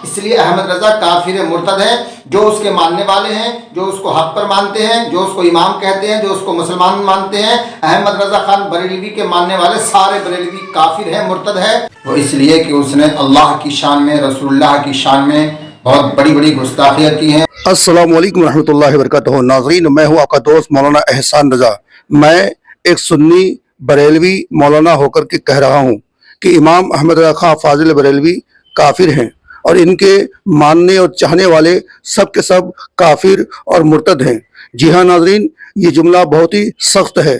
इसलिए अहमद रजा काफिर मुर्तद है। जो उसके मानने वाले हैं, जो उसको हक पर मानते हैं, जो उसको इमाम कहते हैं, जो उसको मुसलमान मानते हैं, अहमद रजा खान बरेलवी के मानने वाले सारे बरेलवी काफिर है, मुर्तद है। वो इसलिए कि उसने अल्लाह की शान में, रसूलुल्लाह की शान में बहुत बड़ी बड़ी गुस्ताखियाँ की हैं। अस्सलाम वालेकुम रहमतुल्लाहि व बरकातहू। नाज़रीन, मैं हूँ आपका दोस्त मौलाना एहसान रजा। मैं एक सुन्नी बरेलवी मौलाना होकर के कह रहा हूँ कि इमाम अहमद रजा खां फाजिल बरेलवी काफिर हैं और इनके मानने और चाहने वाले सब के सब काफिर और मुर्तद हैं। जी हाँ नाज़रीन, ये जुमला बहुत ही सख्त है,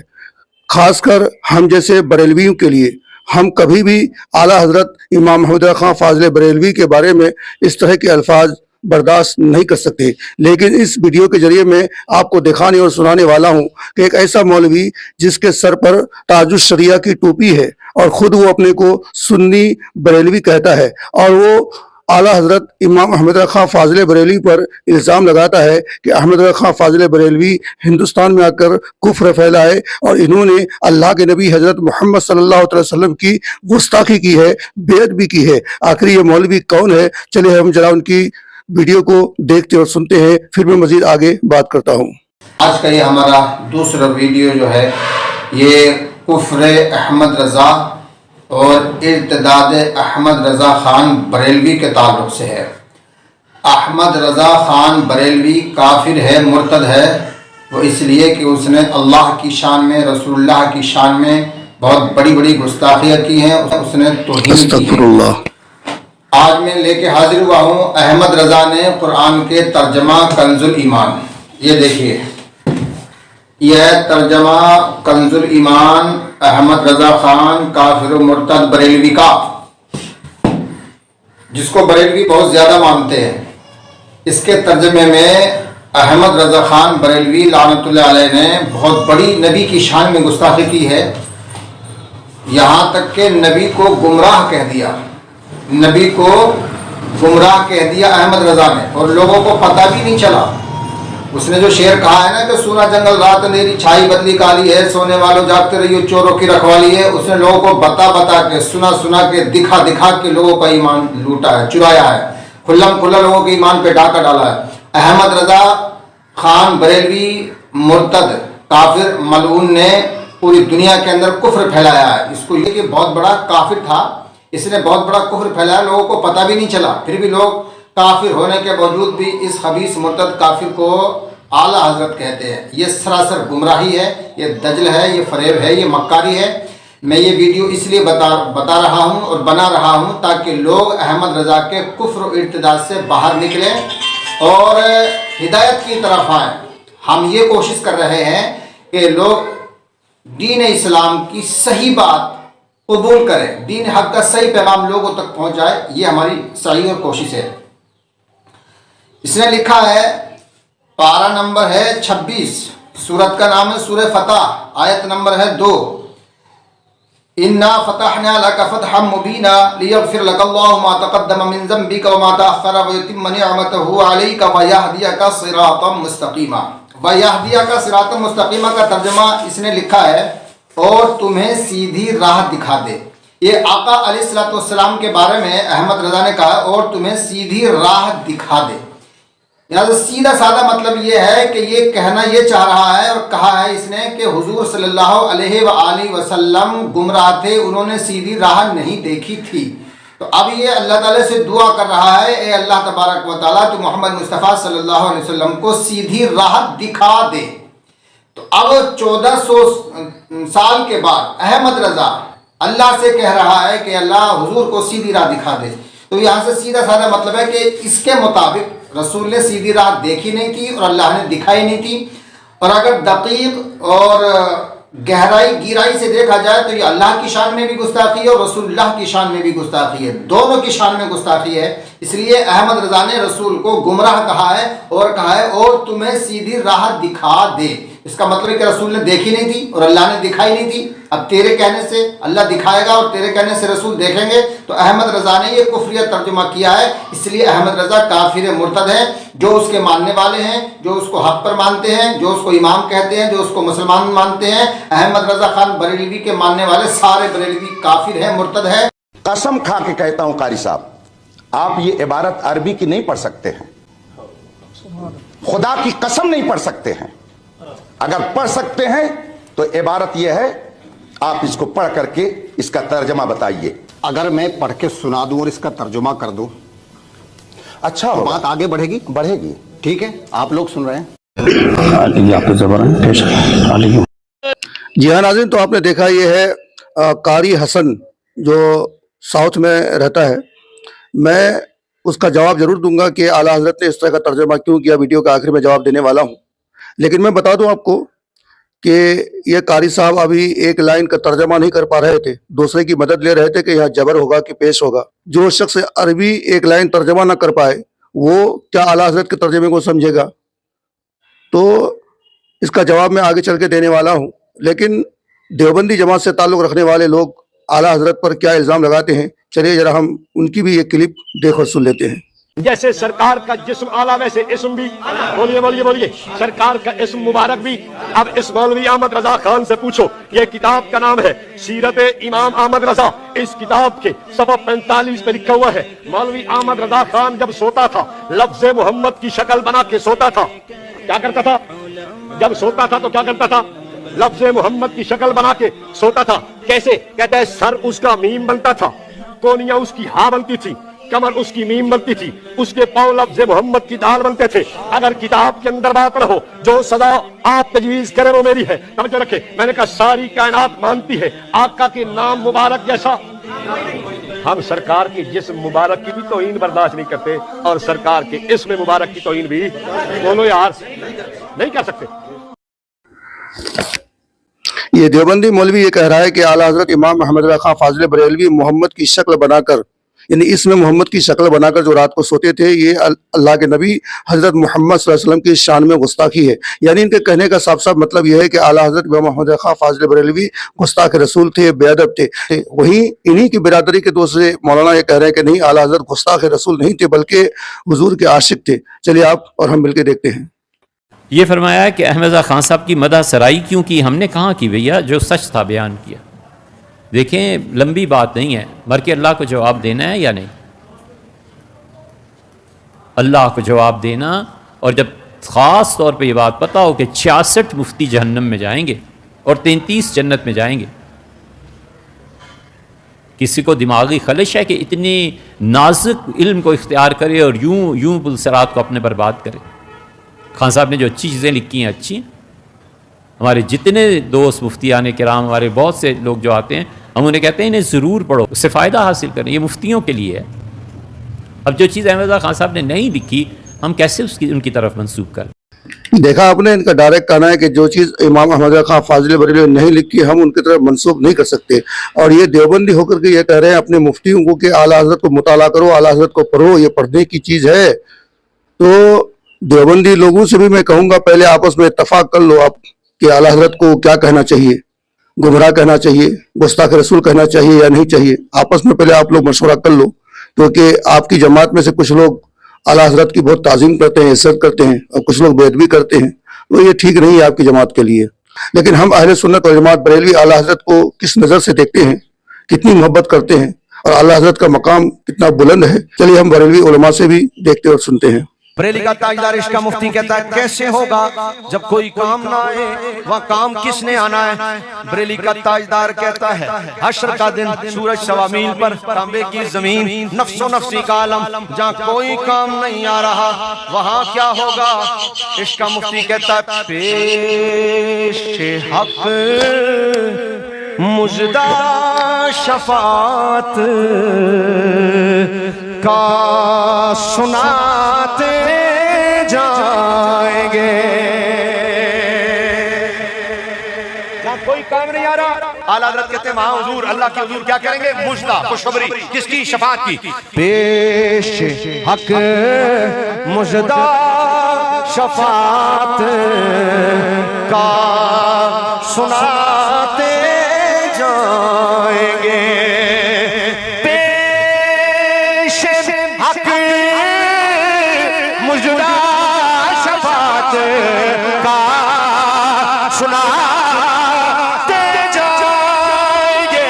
खासकर हम जैसे बरेलवियों के लिए। हम कभी भी आला हजरत इमाम अहमद रजा खां फाजिल बरेलवी के बारे में इस तरह के अल्फाज बर्दाश्त नहीं कर सकते। लेकिन इस वीडियो के जरिए मैं आपको दिखाने और सुनाने वाला हूं कि एक ऐसा मौलवी जिसके सर पर ताजुश शरिया की टोपी है और खुद वो अपने को सुन्नी बरेलवी कहता है, और वो आला हजरत इमाम अहमद रजा खां फाजिल बरेलवी पर इल्ज़ाम लगाता है कि अहमद रजा खां फाजिल बरेलवी हिंदुस्तान में आकर कुफ्र फैलाए और इन्होंने अल्लाह के नबी हजरत मोहम्मद सल्लल्लाहु अलैहि वसल्लम की गुस्ताखी की है, बेअदबी भी की है। आखिर ये मौलवी कौन है? चलिए हम जरा उनकी वीडियो को देखते और सुनते हैं, फिर मैं मजीद आगे बात करता हूँ। आज का ये हमारा दूसरा वीडियो जो है ये कुफ्र अहमद रजा और इर्तिदाद अहमद रजा खान बरेलवी के ताल्लुक से है। अहमद रजा खान बरेलवी काफिर है, मुर्तद है। वो इसलिए कि उसने अल्लाह की शान में, रसूलुल्लाह की शान में बहुत बड़ी बड़ी गुस्ताखियाँ की हैं, उसने तौहीन की है। आज मैं लेके हाजिर हुआ हूँ अहमद रजा ने कुरान के तर्जमा कंजुल ईमान। ये देखिए, यह तर्जमा कंजुल ईमान अहमद रजा खान काफिर मुर्तद बरेलवी का, जिसको बरेलवी बहुत ज्यादा मानते हैं। इसके तर्जमे में अहमद रजा खान बरेलवी लानतुल्लाह अलैह ने बहुत बड़ी नबी की शान में गुस्ताखी की है। यहाँ तक के नबी को गुमराह कह दिया, नबी को गुमराह कह दिया अहमद रजा ने, और लोगों को पता भी नहीं चला। उसने जो शेर कहा है ना कि सूना जंगल रात अंधेरी छाई बदली काली है, सोने वालों जागते रहियो चोरों की रखवाली है, उसने लोगों को बता बता के, सुना सुना के, दिखा दिखा के लोगों का ईमान लूटा है, चुराया है, खुल्लम खुल्ला लोगों के ईमान पे डाका डाला है। अहमद रजा खान बरेलवी मुर्तद काफिर मलऊन ने पूरी दुनिया के अंदर कुफ्र फैलाया है। इसको ये कि बहुत बड़ा काफिर था, इसने बहुत बड़ा कुफ्र फैलाया, लोगों को पता भी नहीं चला। फिर भी लोग काफिर होने के बावजूद भी इस खबीस मुर्तद काफिर को आला हजरत कहते हैं। ये सरासर गुमराही है, ये दजल है, ये फरेब है, ये मक्कारी है। मैं ये वीडियो इसलिए बता रहा हूँ और बना रहा हूँ ताकि लोग अहमद रजा के कुफ्र और इर्तिदाद से बाहर निकलें और हिदायत की तरफ आएँ। हम ये कोशिश कर रहे हैं कि लोग दीन इस्लाम की सही बात कबूल करें, दीन हक का सही पैगाम लोगों तक पहुंच जाए, ये हमारी सही और कोशिश है। इसने लिखा है, पारा नंबर है 26, सूरत का नाम है सूरह फतह, आयत नंबर है 2। इन्ना फतहना लका फतहम मुबीना लियगफिर लकल्लाहु मा तक़द्दम मिन ज़ंबिका व मा तअख़्ख़रा व युतिम्म निअमतहु अलैका व यहदियका सिरातम मुस्तक़ीमा। व यहदियका सिरातम मुस्तक़ीमा का तर्जुमा इसने लिखा है, और तुम्हें सीधी राह दिखा दे। ये आका अलैहिस्सलाम के बारे में अहमद रजा ने कहा, और तुम्हें सीधी राह दिखा दे। यहाँ सीधा सादा मतलब ये है कि ये कहना ये चाह रहा है और कहा है इसने कि हुजूर सल्लल्लाहु अलैहि वसल्लम गुमराह थे, उन्होंने सीधी राह नहीं देखी थी। तो अब ये अल्लाह ताला से दुआ कर रहा है, ए अल्लाह तबारक व तआला, तू मोहम्मद मुस्तफ़ा सल्लल्लाहु अलैहि वसल्लम को सीधी राह दिखा दे। तो अब 1400 साल के बाद अहमद रजा अल्लाह से कह रहा है कि अल्लाह हुजूर को सीधी राह दिखा दे। तो यहाँ से सीधा साधा मतलब है कि इसके मुताबिक रसूल ने सीधी राह देखी नहीं थी और अल्लाह ने दिखाई नहीं थी। और अगर दकीक और गहराई से देखा जाए तो ये अल्लाह की शान में भी गुस्ताखी है और रसूलुल्लाह की शान में भी गुस्ताखी है, दोनों की शान में गुस्ताखी है। इसलिए अहमद रजा ने रसूल को गुमराह कहा है और तुम्हें सीधी राह दिखा दे। इसका मतलब है कि रसूल ने देखी नहीं थी और अल्लाह ने दिखाई नहीं थी। अब तेरे कहने से अल्लाह दिखाएगा और तेरे कहने से रसूल देखेंगे। तो अहमद रजा ने ये कुफ्रिया तर्जुमा किया है, इसलिए अहमद रजा काफिर मुर्तद है। जो उसके मानने वाले हैं, जो उसको हक पर मानते हैं, जो उसको इमाम कहते हैं, जो उसको मुसलमान मानते हैं, अहमद रजा खान बरेलवी के मानने वाले सारे बरेलवी काफिर है, मुर्तद है। कसम खा के कहता हूँ कारी साहब, आप ये इबारत अरबी की नहीं पढ़ सकते हैं, खुदा की कसम नहीं पढ़ सकते हैं। अगर पढ़ सकते हैं तो इबारत यह है, आप इसको पढ़ करके इसका तर्जमा बताइए। अगर मैं पढ़ के सुना दूं और इसका तर्जुमा कर दूं, अच्छा तो होगा। बात आगे बढ़ेगी। बढ़ेगी। ठीक है, आप लोग सुन रहे हैं। जी हाँ नाज़रीन, तो आपने देखा ये है कारी हसन जो साउथ में रहता है। मैं उसका जवाब जरूर दूंगा कि आला हजरत ने इस तरह का तर्जुमा क्यों किया, वीडियो के आखिर में जवाब देने वाला हूँ। लेकिन मैं बता दूं आपको कि ये कारी साहब अभी एक लाइन का तर्जुमा नहीं कर पा रहे थे, दूसरे की मदद ले रहे थे कि यहाँ जबर होगा कि पेश होगा। जो शख्स अरबी एक लाइन तर्जुमा ना कर पाए वो क्या आला हजरत के तर्जुमे को समझेगा? तो इसका जवाब मैं आगे चल के देने वाला हूँ। लेकिन देवबंदी जमात से ताल्लुक़ रखने वाले लोग आला हजरत पर क्या इल्ज़ाम लगाते हैं, चलिए जरा हम उनकी भी एक क्लिप देख और सुन लेते हैं। जैसे सरकार का जिस्म आला वैसे इस्म भी, बोलिए बोलिए बोलिए, सरकार का इस्म मुबारक भी। अब इस मौलवी अहमद रजा खान से पूछो, ये किताब का नाम है सीरत इमाम अहमद रजा। इस किताब के सफ़ा 45 पे लिखा हुआ है, मौलवी अहमद रजा खान जब सोता था लफ्ज मोहम्मद की शक्ल बना के सोता था। क्या करता था? जब सोता था तो क्या करता था? लफ्ज मोहम्मद की शक्ल बना के सोता था। कैसे? कहता है सर उसका मीम बनता था, कोनिया उसकी हा बनती थी, कमर उसकी मीम बनती थी, उसके पांव लफ्ज मोहम्मद की दाल बनते थे। अगर किताब के अंदर बात रहो जो सदा आप तजवीज करें वो मेरी है, समझ रखे। मैंने कहा सारी कायनात मानती है आका के नाम मुबारक जैसा। हम सरकार के जिस्म मुबारक की भी तौहीन बर्दाश्त नहीं करते और सरकार के इस्म मुबारक की तौहीन भी, बोलो यार, नहीं कर सकते। ये देवबंदी मौलवी ये कह रहा है कि आला हजरत इमाम अहमद रज़ा खां फाजिल बरेलवी मोहम्मद की शक्ल बनाकर, यानी इसमें मोहम्मद की शक्ल बनाकर जो रात को सोते थे, ये अल्लाह के नबी हजरत मोहम्मद सल्लल्लाहु अलैहि वसल्लम की शान में गुस्ताखी है। यानी इनके कहने का साफ साफ मतलब यह है कि आला हजरत इमाम अहमद रज़ा खां फाजिल बरेलवी गुस्ताख रसूल थे, बेअदब थे। वहीं इन्हीं की बिरादरी के दूसरे मौलाना ये कह रहे हैं कि नहीं, आला हजरत गुस्ताख रसूल नहीं थे बल्कि हुजूर के आशिक थे। चलिए आप और हम मिलकर देखते हैं। ये फरमाया है कि अहमद रज़ा खान साहब की मदह सराई क्यों की? हमने कहाँ की भैया? जो सच था बयान किया। देखें, लंबी बात नहीं है, मर के अल्लाह को जवाब देना है या नहीं? अल्लाह को जवाब देना। और जब ख़ास तौर पे ये बात पता हो कि 66 मुफ्ती जहन्नम में जाएंगे और 33 जन्नत में जाएंगे, किसी को दिमागी खलिश है कि इतनी नाजुक इल्म को इख्तियार करे और यूं पुलसरात को अपने बर्बाद करे? खान साहब ने जो अच्छी चीज़ें लिखी हैं अच्छी। हमारे जितने दोस्त मुफ्तियान किराम, हमारे बहुत से लोग जो आते हैं, हम उन्हें कहते हैं इन्हें ज़रूर पढ़ो, उससे फ़ायदा हासिल करें, ये मुफ्तियों के लिए है। अब जो चीज़ अहमद रज़ा खान साहब ने नहीं लिखी, हम कैसे उनकी तरफ मंसूब करें? देखा आपने, इनका डायरेक्ट कहना है कि जो चीज़ इमाम अहमद रज़ा खां फाजिल बरेलवी ने नहीं लिखी हम उनकी तरफ मंसूब नहीं कर सकते। और ये देवबंदी होकर के ये कह रहे हैं अपने मुफ्तियों को कि आला हज़रत को मुताला करो, आला हज़रत को पढ़ो, ये पढ़ने की चीज़ है। तो देवबंदी लोगों से भी मैं कहूँगा पहले आपस में इत्तफाक कर लो आप कि आला हज़रत को क्या कहना चाहिए, गुमराह कहना चाहिए, गुस्ताख रसूल कहना चाहिए या नहीं चाहिए। आपस में पहले आप लोग मशवरा कर लो, क्योंकि आपकी जमात में से कुछ लोग आला हज़रत की बहुत ताज़ीम करते हैं, इज्जत करते हैं, और कुछ लोग बेअदबी करते हैं। तो ये ठीक नहीं है आपकी जमात के लिए। लेकिन हम अहले सुन्नत वल जमात बरेलवी आला हज़रत को किस नज़र से देखते हैं, कितनी मोहब्बत करते हैं और आला हज़रत का मकाम कितना बुलंद है, चलिए हम बरेलवी उलमा से भी देखते और सुनते हैं। बरेली का ताजदार इश्का मुफ्ती कहता है कैसे होगा जब कोई काम ना आए, वह काम किसने आना है? बरेली का ताजदार कहता है हश्र का दिन, सूरज सवा मील पर, तांबे की जमीन, नफ्सो नफ्सी का आलम, जहाँ कोई काम नहीं आ रहा वहाँ क्या होगा? इश्का मुफ्ती कहता है पेशे हक मुजदा शफात का सुनाते जाएंगे। जहाँ कोई काम नहीं आ रहा, आला हज़रत कहते हैं वहाँ हुजूर, अल्लाह के हुजूर क्या करेंगे? मुजदा, खुशखबरी। किसकी? शफात की। पेश हक मुजदा शफात का सुनाते जाएंगे। पेश हक मुजदा शफात का सुनाते जाएंगे।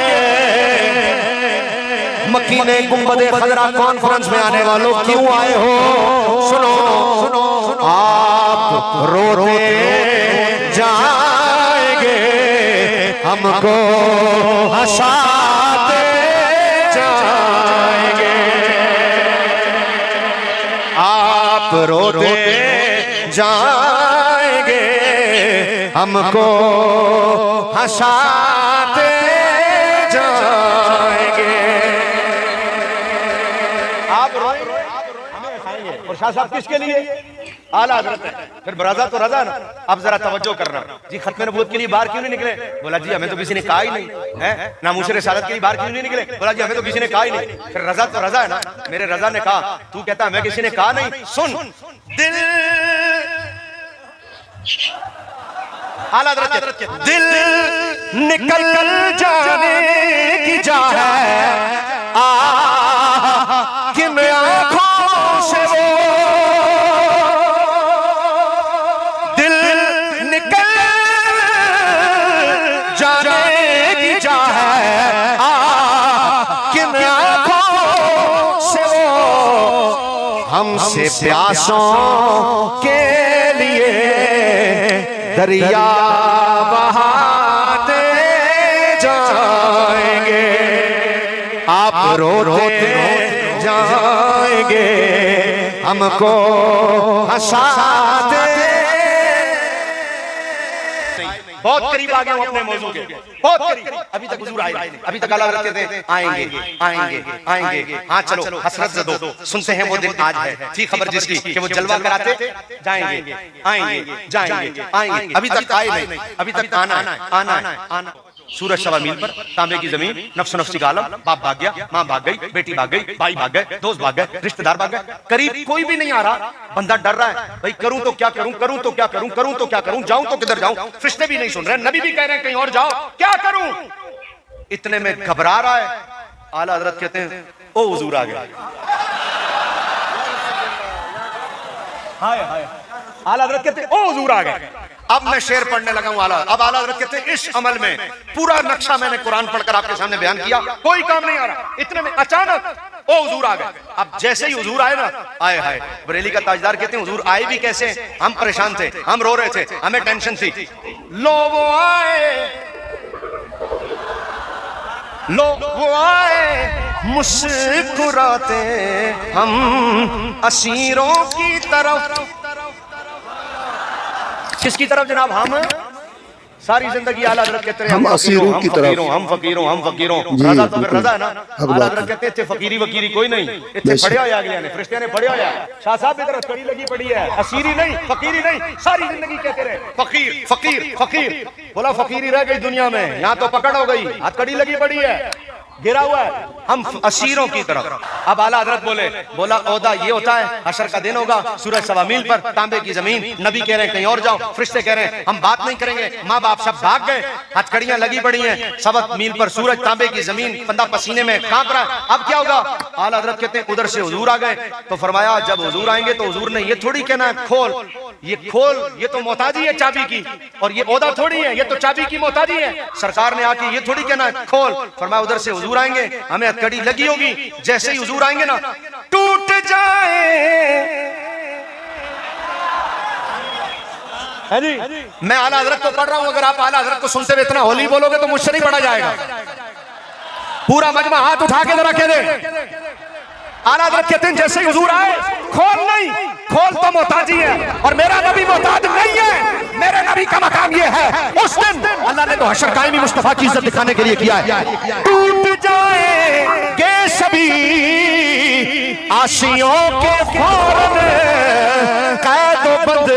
मक्की मकीने गुंबदे खजरा कॉन्फ्रेंस में आने वालों क्यों आए हो? सुनो सुनो सुनो, आप रोते जाएंगे, हमको हंसाते जाएंगे। आप रोते जाएंगे, हमको हंसाते जाएंगे। आप रोएंगे, हमें हंसाएंगे। और शाह साहब किसके लिए? आला हज़रत है। फिर रज़ा तो रज़ा ना। अब जरा तवज्जो करना जी, खत्म नबूवत के लिए बाहर क्यों नहीं निकले? बोला जी हमें तो किसी ने कहा ही नहीं है। नामूस रिसालत के लिए बाहर क्यों नहीं निकले? बोला जी हमें तो किसी ने कहा ही नहीं। फिर रज़ा तो रज़ा है ना। मेरे रज़ा ने कहा, तू कहता हमें किसी ने कहा नहीं। सुन, दिल आला हज़रत के दिल निकल जाने की जा है, किन आँखों से वो दिल निकल जाने की जा है, किन आँखों से वो हमसे प्यासों के लिए दरिया बहाते जाएंगे। आप रोते जाएंगे, हमको हंसाते। बहुत करीब आ गए हम अपने मौजू के, बहुत करीब। अभी तक हुजूर आए नहीं, अभी तक आला हज़रत कहते हैं आएंगे आएंगे आएंगे। हाँ चलो हसरत दो, सुनते हैं वो दिन आज है। थी खबर जिसकी कि वो जलवा कराते जाएंगे आएंगे जाएंगे आएंगे। अभी तक आए नहीं, अभी तक आना है आना है आना। सूरज सवा मील पर, तांबे की जमीन, नफ्सो नफ्सी का आलम। बाप भाग गया, माँ भाग गई, बेटी भाग गई, भाई भाग गए, दोस्त भाग गए, रिश्तेदार भाग गए, करीब कोई भी नहीं आ रहा। बंदा डर रहा है, भाई करूं तो क्या करूं, करूं तो क्या करूं, करूं तो क्या करूं, जाऊं तो किधर जाऊं। फरिश्ते भी नहीं सुन रहे, नबी भी कह रहे हैं कहीं और जाओ, क्या करूं। इतने में घबरा रहा है। आला हज़रत कहते हैं ओ हुजूर आ गया। हाय हाय, आला हज़रत कहते हैं ओ हुजूर आ गए। अब मैं शेर पढ़ने लगा हूं। आला अब आला हज़रत कहते हैं इस अमल में पूरा नक्शा मैंने कुरान पढ़कर आपके सामने बयान किया, कोई काम नहीं आ रहा। इतने में अचानक ओ हुजूर आ गए। अब जैसे ही हुजूर आए ना, आए हाय, बरेली का ताजदार कहते हैं हुजूर आए भी कैसे? हम परेशान थे, हम रो रहे थे, हमें टेंशन थी। लो वो आए, लो वो आए मुस्कुराते हम असीरों की तरफ। किसकी तरफ जनाब? हम सारी जिंदगी आला हज़रत कहते हैं हम असीरों की तरफ, हम फकीरों हम फकीरों। रज़ा तो फिर रज़ा है ना। आला हज़रत कहते थे फकीरी वकीरी कोई नहीं, इतने पढ़े होया अगले ने, फरिश्ते ने पढ़े होया। शाह साहब की तरफ कड़ी लगी पड़ी है, असीरी नहीं फकीरी नहीं, सारी जिंदगी कहते रहे फकीर फकीर फकीर। बोला फकीरी रह गई दुनिया में, यहाँ तो पकड़ हो गई, हाथ कड़ी लगी पड़ी है, गिरा हुआ है, हम असीरों की तरफ। अब आला हज़रत बोले, बोला ओदा ये होता है, हशर का दिन होगा, सूरज सवा मील पर, तांबे की जमीन, नबी कह रहे हैं कहीं और जाओ, फरिश्ते कह रहे हैं हम बात नहीं करेंगे, माँ बाप सब भाग गए, हथकड़ियां लगी पड़ी हैं, सवा मील पर सूरज, तांबे की जमीन, बंदा पसीने में कांप रहा है। अब क्या होगा? आला हज़रत कहते हैं उधर से हुजूर आ गए। तो फरमाया जब हुजूर आएंगे तो हुजूर ने ये थोड़ी कहना है खोल, ये खोल, ये तो मोहताजी है चाबी की, और ये ओदा थोड़ी है, ये तो चाबी की मोहताजी है। सरकार ने आके ये थोड़ी कहना है खोल। फरमाया उधर से हुजूर आएंगे, हमें हथकड़ी लगी होगी, जैसे ही हुजूर आएंगे ना टूट जाए। है जी, मैं आला हज़रत को पढ़ रहा हूं, अगर आप आला हज़रत को सुनते हुए इतना होली बोलोगे तो मुझसे नहीं पढ़ा जाएगा। पूरा मजमा हाथ उठा के जरा कह दे। आला हज़रत कहते हैं जैसे ही हुजूर आए, खोल नहीं, खोल तो मोहताजी है, और मेरा नबी मोहताज नहीं है। मेरे नबी का मकाम ये है, उस दिन अल्लाह ने तो हशर कायमी मुस्तफा की इज्जत दिखाने के लिए किया है। टूट जाएंगे सभी आशियों के फौरन, कैद बंद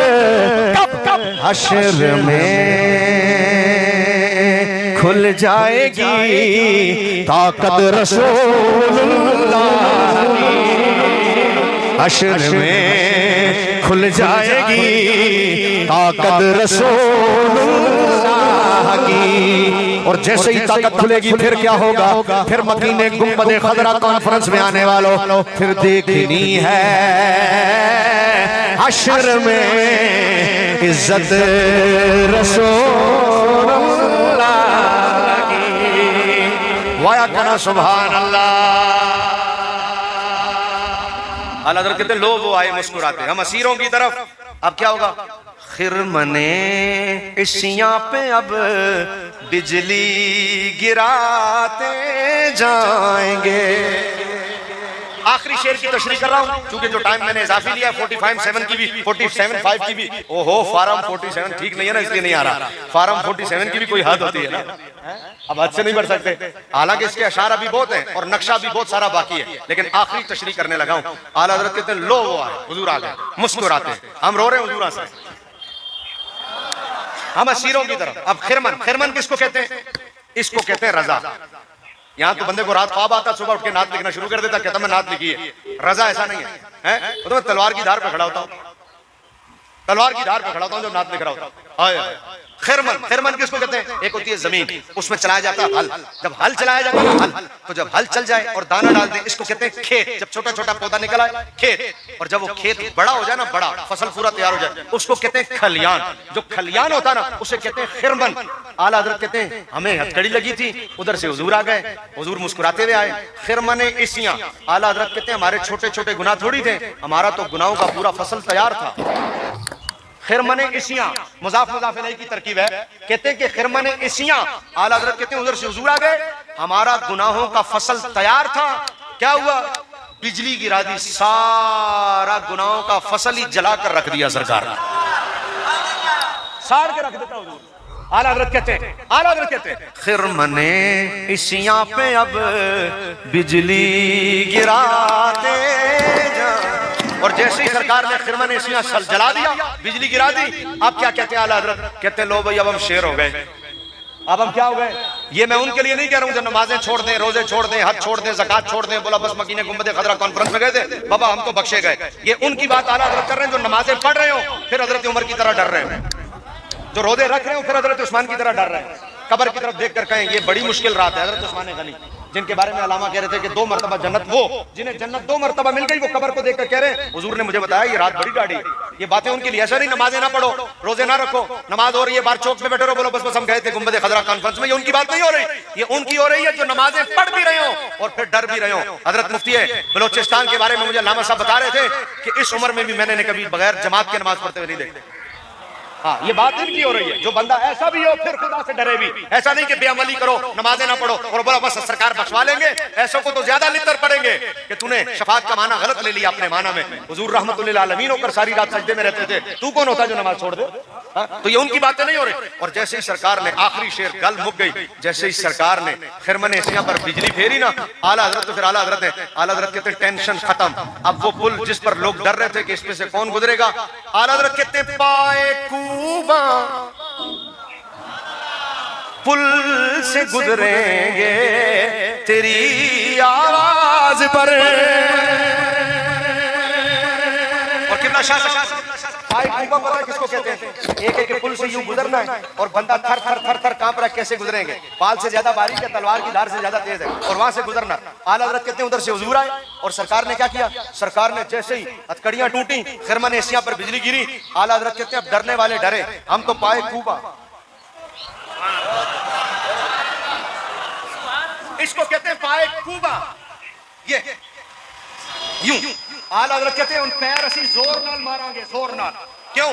कब कब हशर में खुल जाएगी ताकत रसूलुल्लाह की। हशर में खुल जाएगी ताकत रसूलुल्लाह की। और जैसे ही ताकत खुलेगी फिर क्या होगा? फिर मकीने गुंबदे खजरा कॉन्फ्रेंस में आने वालों, फिर देखनी है हशर में इज्जत रसूलुल्लाह की। वाया कना सुभान अल्लाह। आला हज़रत कहते लो वो आए मुस्कुराते, हम असीरों की तरफ। अब क्या होगा? खिरमने इशियां पे अब बिजली गिराते जाएंगे। आखिरी शेर की तशरीह कर रहा हूं क्योंकि जो टाइम मैंने इजाफी लिया 47 की भी 47.5 की भी, ओहो फार्म 47 ठीक नहीं है ना, इसलिए नहीं आ रहा। फार्म 47 की भी कोई हद होती है ना, अब हद से नहीं बढ़ सकते। हालांकि इसके अशार भी बहुत हैं और नक्शा भी बहुत सारा बाकी है, लेकिन आखिरी तशरीह करने लगा हूं। आला हज़रत कहते हैं लो वो आए, हुजूर आ गए मुस्कुराते, हम रो रहे हैं हुजूर से, हम असीरों की तरफ। अब खिरमन, खिरमन किसको कहते हैं? इसको कहते हैं रजा। यहाँ तो बंदे को रात ख्वाब आता, सुबह उठ के नात लिखना शुरू कर देता, कहता मैं नात लिखी है। रजा ऐसा नहीं है, तो मैं तलवार की धार पे खड़ा होता हूँ, तलवार की धार पे खड़ा होता हूँ जब नात लिख रहा होता। खिरमन, खिरमन किसको कहते हैं? एक होती है जमीन, उसमें चलाया जाता है हल। जब हल चलाया जाता है हल, तो जब हल चल जाए और दाना डाल दे, इसको कहते हैं खेत। जब छोटा छोटा पौधा निकल आए खेत, और जब वो खेत बड़ा हो जाए ना, बड़ा फसल पूरा तैयार हो जाए, उसको कहते हैं खलियान। जो खलियान होता है ना, उसे कहते हैं खिरमन। आला हज़रत कहते हैं हमें हथकड़ी लगी थी, उधर से हुजूर आ गए, हुजूर मुस्कुराते हुए आए। खिरमन इसियां, आला हज़रत कहते हैं हमारे छोटे छोटे गुनाह थोड़ी थे, हमारा तो गुनाहों का पूरा फसल तैयार था। खिरमने इसियां मुजाफ मुजाफ इलैहि की तरकीब है। कहते हैं कि खिरमने इसियां, आला हज़रत कहते हैं उधर से हुजूर आ गए, हमारा गुनाहों का फसल तैयार था। क्या हुआ? बिजली गिरा दी, सारा गुनाहों का फसल ही जला कर रख दिया सरकार ने, साड़ के रख देता हुजूर। आला हज़रत कहते हैं, आला हज़रत कहते हैं खिरमने इसियां पे अब बिजली गिराते जा। और जैसे ही सरकार ने खिरमन इसियां जला दिया, बिजली गिरा दी, अब क्या कहते हैं आला हज़रत? कहते हैं लो भाई अब हम शेर हो गए, अब हम क्या हो गए? ये मैं उनके लिए नहीं कह रहा हूं जो नमाजें छोड़ दें, रोजे छोड़ दें, हज छोड़ दें, ज़कात छोड़ दें। बोला बस मकीने गुंबद खदरा कॉन्फ्रेंस में गए थे, बाबा हम तो बख्शे गए। ये उनकी बात आला हज़रत कर रहे हैं जो नमाजें पढ़ रहे हो फिर हज़रत उमर की तरह डर रहे हैं, जो रोजे रख रहे हो फिर हज़रत उस्मान की तरह डर रहे हैं। कब्र की तरफ देख कर कहें ये बड़ी मुश्किल रात है। हज़रत उस्मान गनी जिनके बारे में अलामा कह रहे थे कि 2 मरतबा जन्नत, वो जिन्हें जन्नत 2 मरतबा मिल गई, वो कब्र को देखकर कह रहे हैं हुजूर ने मुझे बताया ये रात बड़ी गाड़ी। ये बातें उनके लिए ऐसा नहीं नमाजें ना पढ़ो, रोजे ना रखो, नमाज हो रही है बाहर चौक में बैठे रहो, बोलो बस बस हम गए थे गुंबद खदरा कॉन्फ्रेंस में। ये उनकी बात नहीं हो रही, ये उनकी हो रही है जो नमाजें पढ़ भी रहे हो और फिर डर भी रहे हो। हजरत मुफ्ती बलोचिस्तान के बारे में मुझे अल्लामा साहब बता रहे थे कि इस उम्र में भी मैंने कभी बगैर जमात के नमाज पढ़ते हुए नहीं देखते। हाँ, ये बात इनकी हो रही है। जो बंदा ऐसा भी हो फिर खुदा से डरे भी, ऐसा नहीं कि बेअमली करो, नमाजें ना पढ़ो और बोला बस सरकार बख्शवा लेंगे। ऐसों को तो ज्यादा लितर पड़ेंगे कि तूने शफात का माना गलत ले लिया अपने माना में। हुजूर रहमतुल्लिल आलमीन होकर सारी रात सजदे में रहते थे, तू कौन होता जो नमाज छोड़ दे? तो ये उनकी बातें नहीं हो रही। और जैसे ही सरकार ने आखिरी शेर गल मुक गई, जैसे ही सरकार ने खिरमन इसियां पर बिजली फेरी ना, आला हज़रत तो फिर आला हज़रत कहते टेंशन खत्म। अब वो पुल जिस पर लोग डर रहे थे कि इसमें से कौन गुजरेगा, आला हज़रत कहते पाए कूबा पुल से गुजरेंगे तेरी आवाज पर। और कितना शाह पता है किसको कहते हैं? एक पुल से यूं गुजरना है और बंदा थर थर थर थर कांप रहा है, कैसे गुजरेंगे? बाल से ज्यादा बारीक है, तलवार की धार से ज्यादा तेज है, और वहां से गुजरना। आला हज़रत कहते हैं उधर से हुजूर आए और सरकार ने क्या किया? सरकार ने जैसे ही हथकड़ियां टूटी, खिरमन इसियां पर बिजली गिरी, आला हज़रत कहते हैं अब डरने वाले डरे, हम तो पाए कूबा। इसको कहते हैं पाए कूबा। ये यूं आला हज़रत कहते हैं उन पैर असी जोर नाल मारांगे, जोर नाल। क्यों?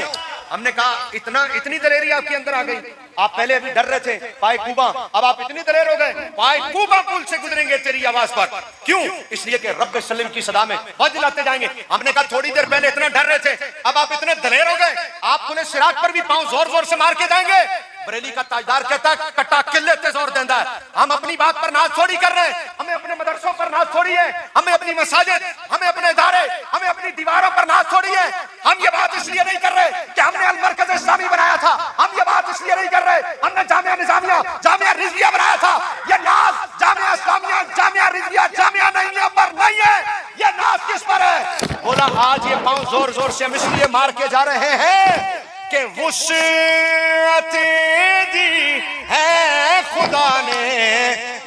हमने कहा इतनी दलेरी आपके अंदर आ गई। आप पहले अभी डर रहे थे पाए कूबा, अब आप इतनी दलेर हो गए, पाए कूबा पुल से गुजरेंगे तेरी आवाज पर। क्यों? इसलिए कि रब्बे सलीम की सदा में बहुत दिलाते जाएंगे। हमने कहा थोड़ी देर पहले इतना डर रहे थे, अब आप इतने दलेर हो गए, आप पुलिस सिराज पर भी पांव जोर जोर से मार के जाएंगे। बरेली का ताजदार कहता है कट्टा किले ते जोर देता है। हम अपनी बात पर नाज थोड़ी कर रहे हैं, हमें अपने मदरसों पर नाज थोड़ी है, हमें अपनी मसाजिद, हमें अपने इदारे, हमें अपनी दीवारों पर नाज थोड़ी है। हम ये बात इसलिए नहीं कर रहे कि हमने अल मरकज इस्लामी बनाया था, हम ये बात इसलिए नहीं कर रहे हमने जामिया निजामिया, जामिया रिजविया बनाया था। ये नाज जामिया इस्लामिया, जामिया रिजविया, जामिया नहीं पर नहीं है। ये नाज किस पर है? बोला आज ये पांव जोर जोर से हम इसलिए मार के जा रहे हैं कि वुसअत दी है खुदा ने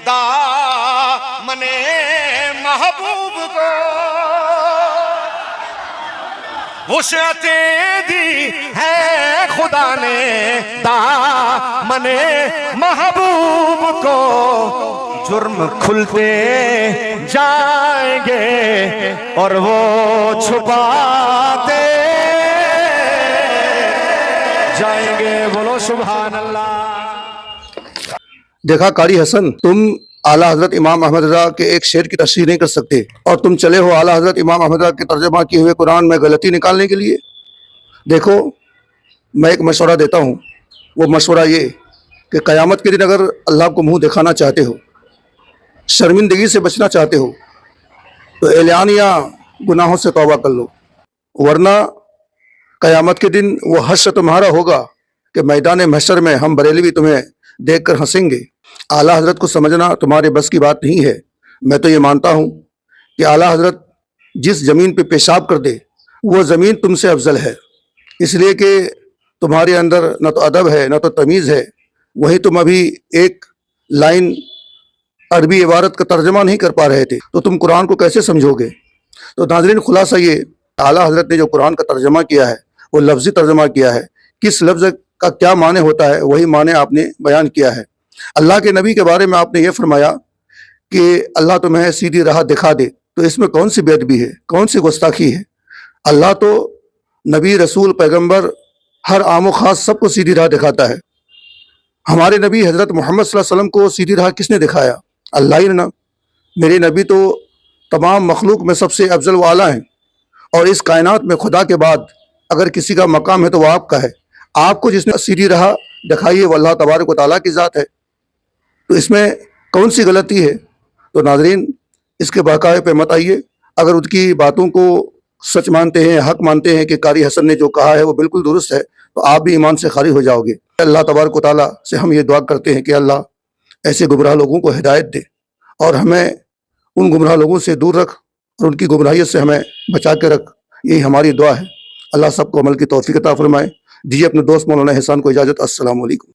दामने महबूब को, वुसअत दी है खुदा ने दामने महबूब को, जुर्म खुलते जाएंगे और वो छुपाते जाएंगे। बोलो सुभान अल्लाह। देखा कारी हसन, तुम आला हजरत इमाम अहमद रजा के एक शेर की तशरीह नहीं कर सकते और तुम चले हो आला हजरत इमाम अहमद रजा के तर्जुमा किए हुए कुरान में गलती निकालने के लिए। देखो, मैं एक मशवरा देता हूँ, वो मशवरा ये कि क़यामत के दिन अगर अल्लाह को मुंह दिखाना चाहते हो, शर्मिंदगी से बचना चाहते हो, तो एलानिया गुनाहों से तौबा कर लो, वरना क़यामत के दिन वो हश्र तुम्हारा होगा कि मैदान महशर में हम बरेलवी तुम्हें देखकर हंसेंगे। आला हजरत को समझना तुम्हारे बस की बात नहीं है। मैं तो ये मानता हूँ कि आला हजरत जिस ज़मीन पे पेशाब कर दे वो ज़मीन तुमसे अफजल है, इसलिए कि तुम्हारे अंदर न तो अदब है न तो तमीज़ है। वही तुम अभी एक लाइन अरबी इबारत का तर्जमा नहीं कर पा रहे थे, तो तुम कुरान को कैसे समझोगे। तो नाज़रीन, खुलासा ये, आला हजरत ने जो कुरान का तर्जमा किया है वो लफ्ज़ी तर्जमा किया है। किस लफ्ज़ का क्या माने होता है वही माने आपने बयान किया है। अल्लाह के नबी के बारे में आपने ये फरमाया कि अल्लाह तुम्हें सीधी राह दिखा दे, तो इसमें कौन सी बेअदबी है, कौन सी गुस्ताखी है। अल्लाह तो नबी, रसूल, पैगंबर, हर आम खास सबको सीधी राह दिखाता है। हमारे नबी हज़रत मोहम्मद सल्लल्लाहु अलैहि वसल्लम को सीधी राह किसने दिखाया? अल्लाह ही ने ना। मेरे नबी तो तमाम मखलूक में सबसे अफजल व आला हैं, और इस कायनात में खुदा के बाद अगर किसी का मकाम है तो वह आपका है। आपको जिसने सीधी राह दिखाई है वो अल्लाह तबारक व तआला की ज़ात है, तो इसमें कौन सी गलती है। तो नाज़रीन, इसके बहकावे पे मत आइए। अगर उनकी बातों को सच मानते हैं, हक मानते हैं कि कारी हसन ने जो कहा है वो बिल्कुल दुरुस्त है, तो आप भी ईमान से खारिज हो जाओगे। अल्लाह तबारक व तआला से हम ये दुआ करते हैं कि अल्लाह ऐसे गुमराह लोगों को हिदायत दे और हमें उन गुमराह लोगों से दूर रख और उनकी गुमराहियत से हमें बचा के रख। यही हमारी दुआ है। अल्लाह सबको अमल की तौफीक अता फरमाए। दीजिए अपने दोस्त मौलाना एहसान को इजाज़त। अस्सलाम वालेकुम।